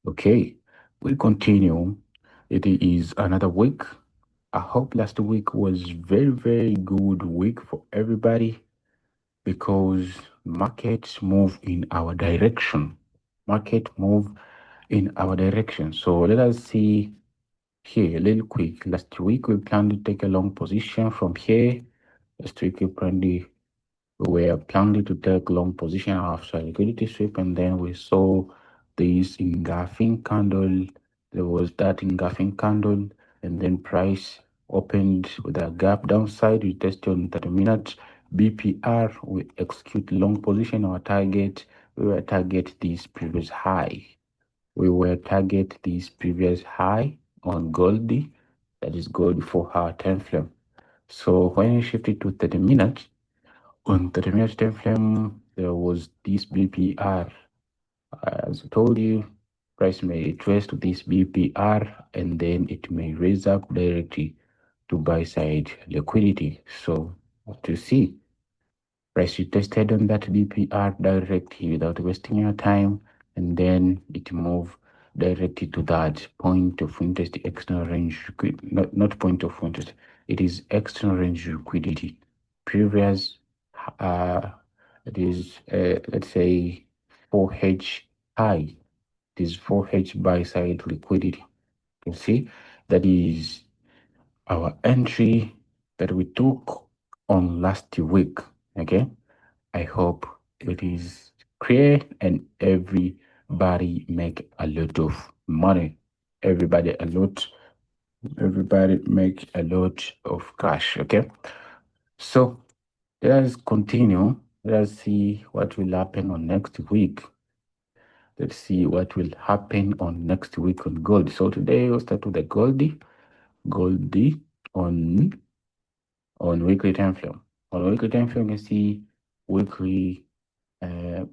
Okay, we continue. It is another week. I hope last week was very good week for everybody because markets move in our direction. Market move in our direction. So let us see here a little quick. Last week we planned to take a long position from here. Last week we were planning to take long position after liquidity sweep, and then we saw this engulfing candle. There was that engulfing candle, and then price opened with a gap downside. We tested on 30 minutes BPR. We execute long position. Our target, we were target this previous high. We were target this previous high on Goldie, that is gold for our time frame. So when you shift it to 30 minutes, on the terminal time frame, there was this BPR. As I told you, price may trace to this BPR and then it may raise up directly to buy side liquidity. So what you see, price tested on that BPR directly without wasting your time, and then it move directly to that point of interest, external range, not point of interest, it is external range liquidity. Previous, uh, it is, let's say, 4H high, it is 4H buy side liquidity. You see, that is our entry that we took on last week. Okay, I hope it is clear and everybody make a lot of money. Everybody make a lot of cash. Okay, so let us continue. Let us see what will happen on next week. Let's see what will happen on next week on gold. So today we'll start with the goldie on weekly time frame. On weekly time frame, you can see weekly uh,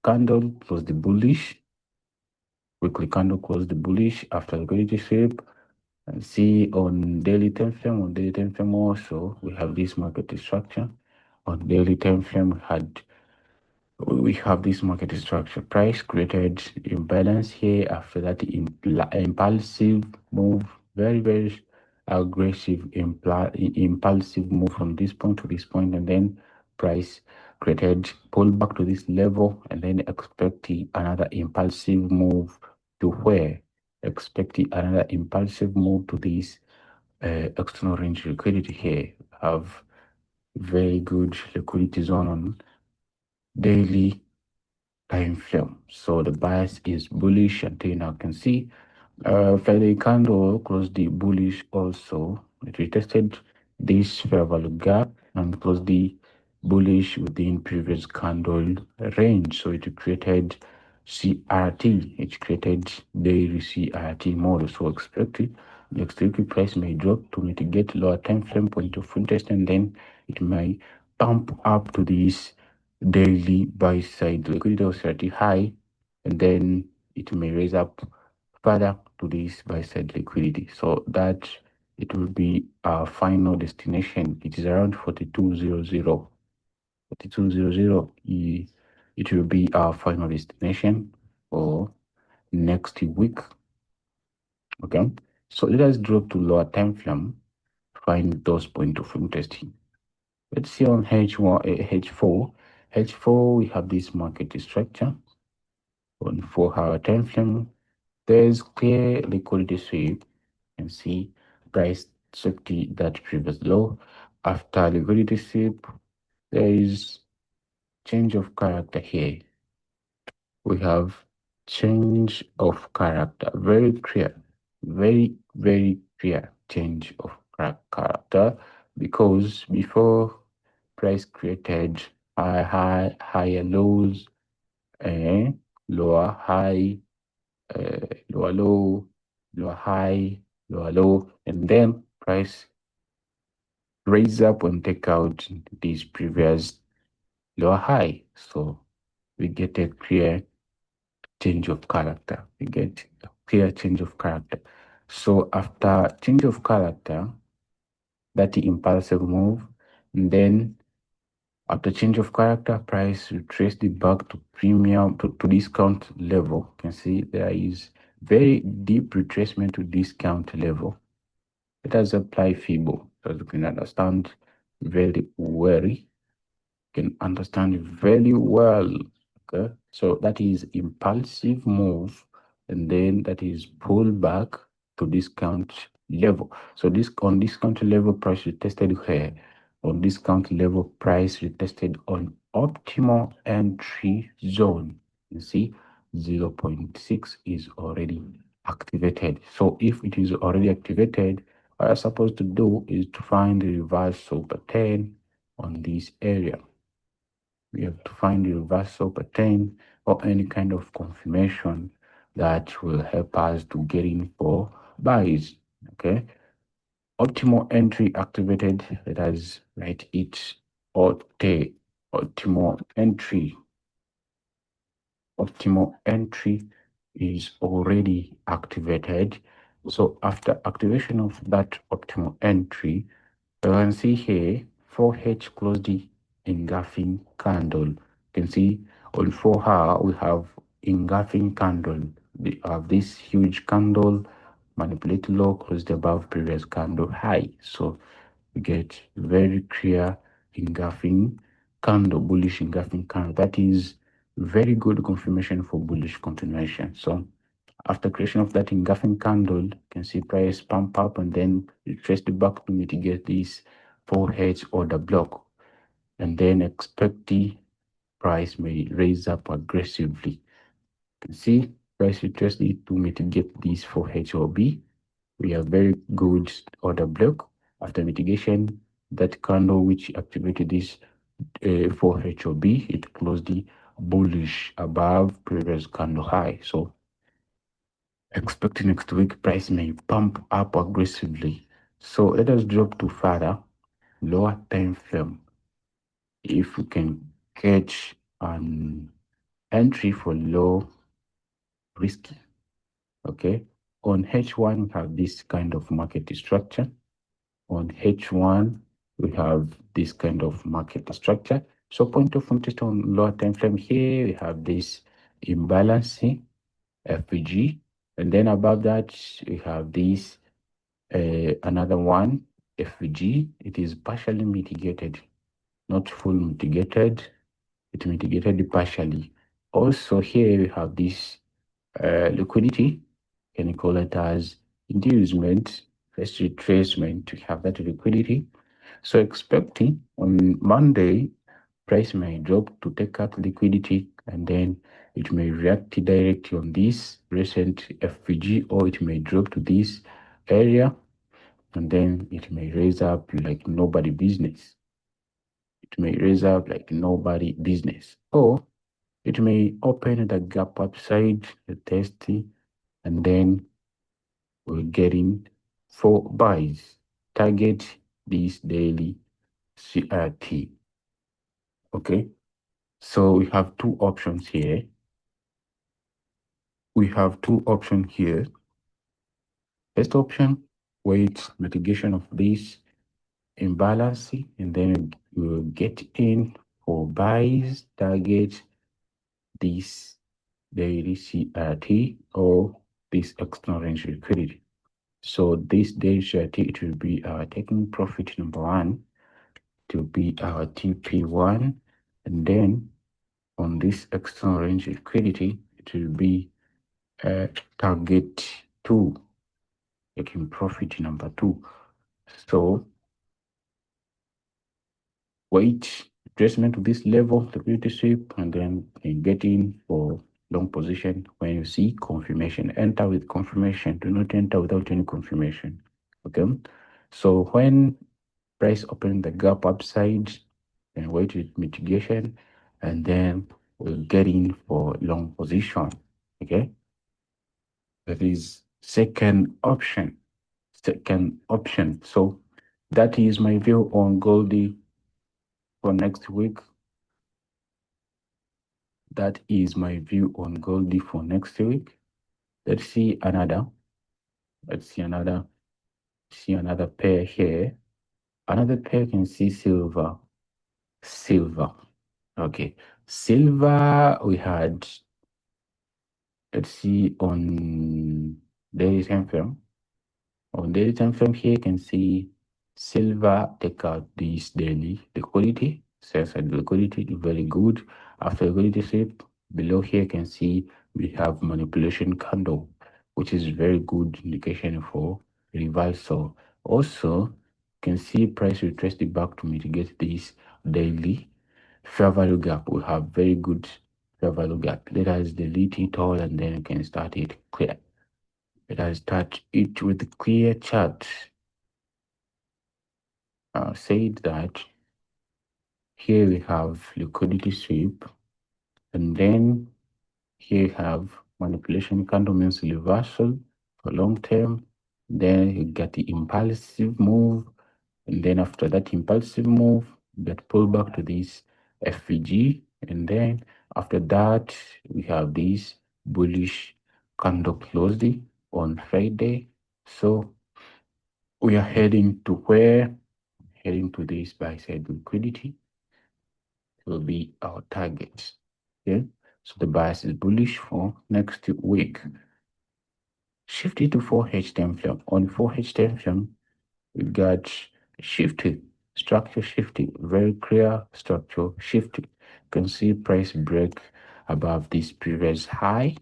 candle close the bullish. Weekly candle close the bullish after liquidity sweep. And see on daily time frame. On daily time frame also, we have this market structure. On daily time frame, we have this market structure. Price created imbalance here. After that, impulsive move, very aggressive impulsive move from this point to this point, and then price created pullback to this level, and then expecting another impulsive move to where? Expecting another impulsive move to this external range liquidity here. Have very good liquidity zone on daily time frame. So the bias is bullish until now. Can see Friday candle closed the bullish also. It retested this fair value gap and closed the bullish within previous candle range. So it created CRT. It created daily CRT model. So expected the executive price may drop to mitigate lower time frame point of interest, and then it may pump up to this daily buy side liquidity was 30 high, and then it may raise up further to this buy side liquidity, so that it will be our final destination. It is around 4200. 4200, it will be our final destination for next week. Okay, so let us drop to lower time frame, find those point of interest. Let's see on H1, H4. H4, we have this market structure. On 4-hour time frame, there's clear liquidity sweep. You can see price took that previous low. After liquidity sweep, there is change of character here. We have change of character, very clear, very clear change of character, because before price created higher lows and lower high, lower low, lower high, lower low, and then price raise up and take out this previous lower high. So we get a clear change of character. We get a clear change of character. So after change of character, that impulsive move, and then after change of character, price retraced it back to premium to discount level. You can see there is very deep retracement to discount level. Let us apply FIBO so you can understand very well. Can understand very well. Okay, so that is impulsive move, and then that is pull back to discount level. So this on discount level price retested here. On discount level price retested on optimal entry zone. You see 0.6 is already activated. So if it is already activated, what I'm supposed to do is to find the reversal pattern on this area. We have to find the reversal pattern or any kind of confirmation that will help us to get in for buys. Okay, optimal entry activated. Let us write it. Optimal entry. Optimal entry is already activated. So after activation of that optimal entry, you can see here 4H closed engulfing candle. You can see on 4 hour we have engulfing candle. We have this huge candle, manipulate low, closed above previous candle high. So we get very clear engulfing candle, bullish engulfing candle. That is very good confirmation for bullish continuation. So after creation of that engulfing candle, you can see price pump up and then retrace the back to mitigate this 4H order block. And then expect the price may raise up aggressively. You can see price retrace to mitigate this 4H or B. We have very good order block. After mitigation, that candle which activated this 4H or B, it closed the bullish above previous candle high. So expect next week price may pump up aggressively. So let us drop to further lower time frame. If we can catch an entry for low risky, okay. On H1 we have this kind of market structure. On H1 we have this kind of market structure. So point of interest on lower time frame here we have this imbalancing FPG, and then above that we have this another one FPG. It is partially mitigated, not full mitigated. It mitigated partially. Also here we have this liquidity. Can you call it as inducement, first retracement to have that liquidity. So expecting on Monday price may drop to take out liquidity, and then it may react directly on this recent FPG, or it may drop to this area, and then it may raise up like nobody business. It may raise up like nobody business, or it may open the gap upside, the testing, and then we're getting 4 buys. Target this daily CRT. Okay, so we have two options here. We have two options here. First option, wait mitigation of this imbalance, and then we'll get in for buys, target this daily CRT or this external range liquidity. So this daily CRT, it will be our taking profit number one. It will be our TP1, and then on this external range liquidity, it will be target 2, taking profit number 2. So wait adjustment to this level, liquidity sweep, and then get in for long position. When you see confirmation, enter with confirmation. Do not enter without any confirmation. Okay, so when price open the gap upside, and wait with mitigation, and then we'll get in for long position. Okay, that is second option. Second option. So that is my view on Goldie for next week. That is my view on Goldie for next week. Let's see another. Let's see another. See another pair here. Another pair can see silver. Silver. Okay. Silver we had. Let's see on daily time frame. On daily time frame here, you can see silver take out this daily liquidity, sell side liquidity, very good. After liquidity sweep, below here you can see we have manipulation candle, which is very good indication for reversal. Also, you can see price retraced back to mitigate this daily fair value gap. We have very good fair value gap. Let us delete it all and then we can start it clear. Let us start it with a clear chart. Said that here we have liquidity sweep, and then here you have manipulation candle means reversal for long term. Then you get the impulsive move, and then after that impulsive move, you get pulled back to this FVG, and then after that we have this bullish candle closed on Friday. So we are heading to where? Heading to this buy side liquidity will be our target. Okay, so the bias is bullish for next week. Shift it to 4H time frame. On 4H time frame, we got shifted, structure shifted, very clear structure shifted. You can see price break above this previous high.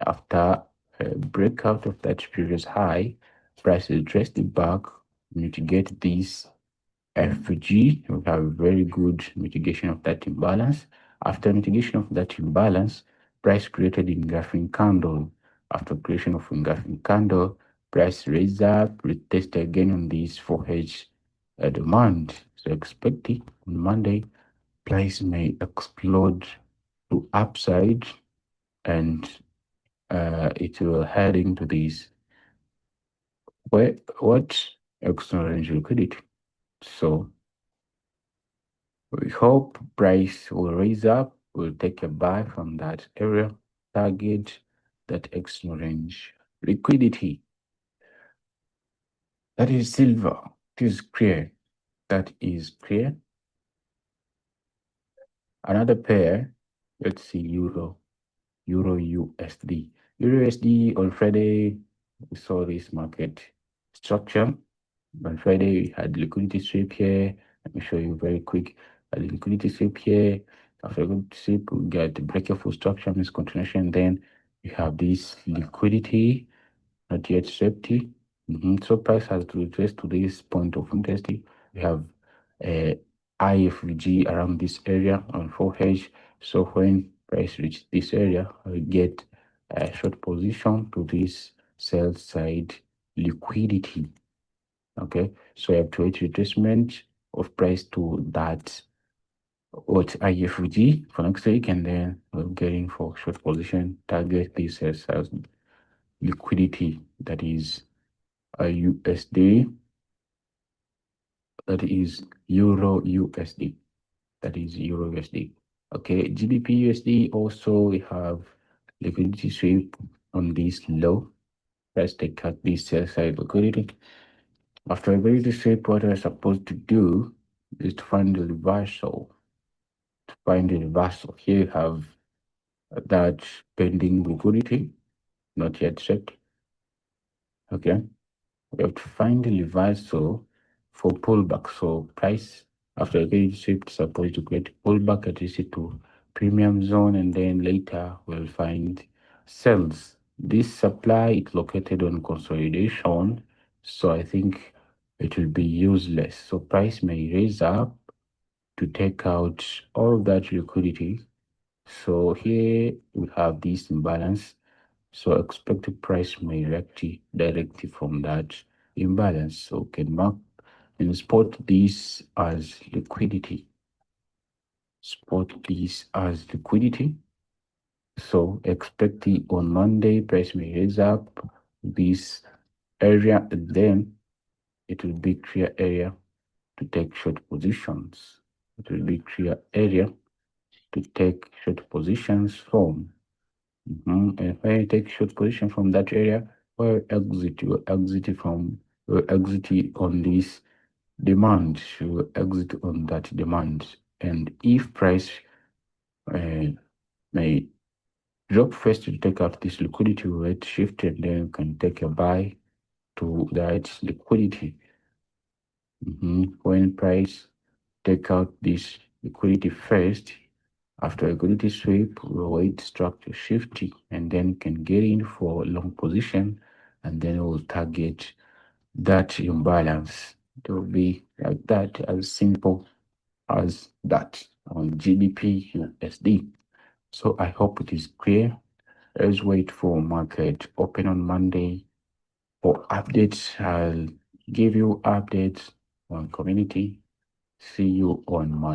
After a breakout of that previous high, price is dressed back, mitigate this FG. We have very good mitigation of that imbalance. After mitigation of that imbalance, price created engulfing candle. After creation of engulfing candle, price raised up, retest again on this 4H demand. So expect it on Monday, price may explode to upside and it will head into this what external range liquidity. So we hope price will raise up, we'll take a buy from that area, target that external range liquidity. That is silver. It is clear. That is clear. Another pair, let's see Euro USD. Euro USD on Friday, we saw this market structure. On Friday, we had liquidity sweep here. Let me show you very quick. A liquidity sweep here. After liquidity sweep, we get the breaker full structure, means continuation. Then we have this liquidity, not yet safety. So price has to retrace to this point of interest. We have a IFG around this area on 4H. So when price reach this area, we get a short position to this sell side liquidity. Okay, so I have to wait retracement of price to that what IFG for next week, and then we're getting for short position target this as liquidity, that is a USD, that is Euro USD, that is Euro USD. Okay, GBP USD also we have liquidity sweep on this low. Let's take out this sell side liquidity. After liquidity sweep, what we're supposed to do is to find the reversal. To find the reversal, here you have that pending liquidity, not yet set. Okay, we have to find the reversal for pullback. So price after liquidity sweep is supposed to create pullback at least to premium zone, and then later we'll find sells. This supply is located on consolidation, so I think it will be useless. So price may raise up to take out all that liquidity. So here we have this imbalance. So expected price may react directly from that imbalance. So can mark and spot this as liquidity. Spot this as liquidity. So expect it on Monday, price may raise up this area, and then it will be clear area to take short positions. It will be clear area to take short positions from. And when you take short position from that area, where exit, you exit from, you exit on this demand, you exit on that demand. And if price may drop first to take out this liquidity rate shift, and then you can take a buy to that liquidity. When price take out this liquidity first, after liquidity sweep, we'll wait structure shifting, and then can get in for a long position, and then we'll target that imbalance. It will be like that, as simple as that on GBP USD. So I hope it is clear. Let's wait for market open on Monday for updates. I'll give you updates on community. See you on Monday.